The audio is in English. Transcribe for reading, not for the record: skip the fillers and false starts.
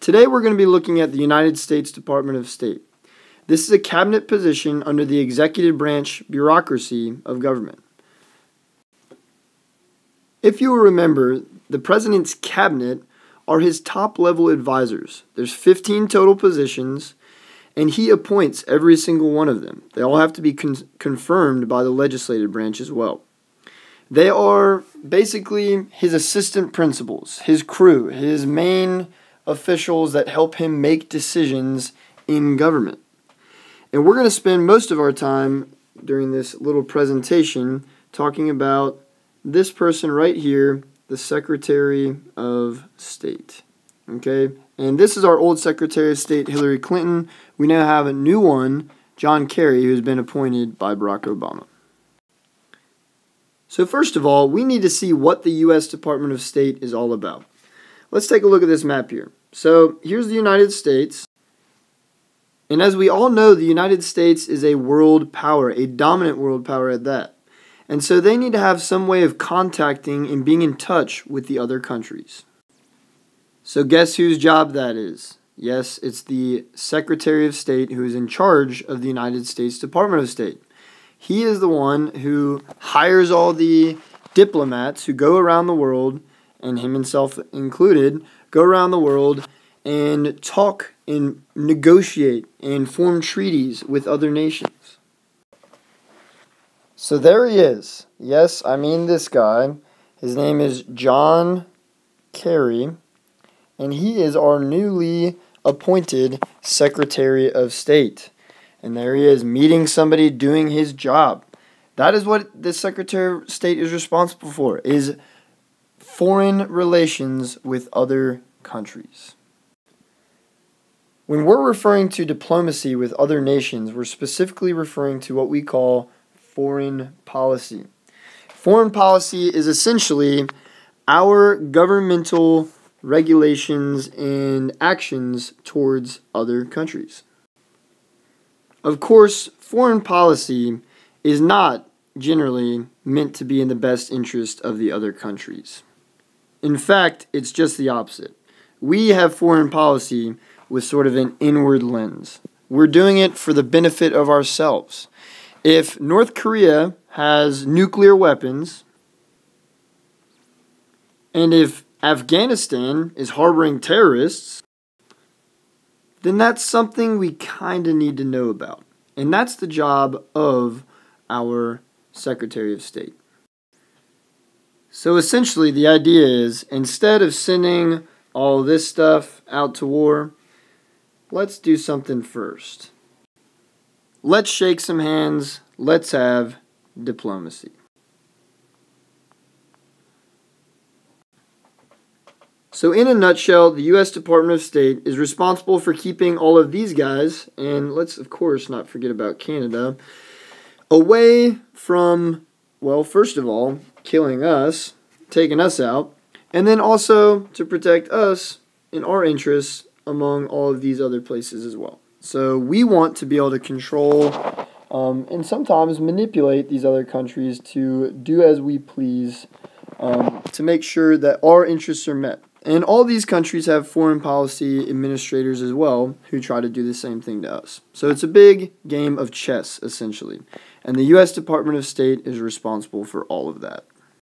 Today we're going to be looking at the United States Department of State. This is a cabinet position under the executive branch bureaucracy of government. If you will remember, the president's cabinet are his top-level advisors. There's 15 total positions, and he appoints every single one of them. They all have to be confirmed by the legislative branch as well. They are basically his assistant principals, his crew, his main officials that help him make decisions in government. And we're going to spend most of our time during this little presentation talking about this person right here, the Secretary of State. Okay? And this is our old Secretary of State, Hillary Clinton. We now have a new one, John Kerry, who's been appointed by Barack Obama. So first of all, we need to see what the U.S. Department of State is all about. Let's take a look at this map here. So here's the United States. And as we all know, the United States is a world power, a dominant world power at that. And so they need to have some way of contacting and being in touch with the other countries. So guess whose job that is? Yes, it's the Secretary of State who is in charge of the United States Department of State. He is the one who hires all the diplomats who go around the world, and himself included, go around the world and talk and negotiate and form treaties with other nations. So there he is. Yes, I mean this guy. His name is John Kerry, and he is our newly appointed Secretary of State. And there he is, meeting somebody, doing his job. That is what the Secretary of State is responsible for, is foreign relations with other countries. When we're referring to diplomacy with other nations, we're specifically referring to what we call foreign policy. Foreign policy is essentially our governmental regulations and actions towards other countries. Of course, foreign policy is not generally meant to be in the best interest of the other countries. In fact, it's just the opposite. We have foreign policy with sort of an inward lens. We're doing it for the benefit of ourselves. If North Korea has nuclear weapons, and if Afghanistan is harboring terrorists, then that's something we kind of need to know about. And that's the job of our Secretary of State. So essentially the idea is, instead of sending all this stuff out to war, let's do something first. Let's shake some hands. Let's have diplomacy. So in a nutshell, the U.S. Department of State is responsible for keeping all of these guys, and let's of course not forget about Canada, away from, well, first of all, killing us, taking us out, and then also to protect us in our interests among all of these other places as well. So we want to be able to control and sometimes manipulate these other countries to do as we please to make sure that our interests are met. And all these countries have foreign policy administrators as well who try to do the same thing to us. So it's a big game of chess, essentially. And the U.S. Department of State is responsible for all of that.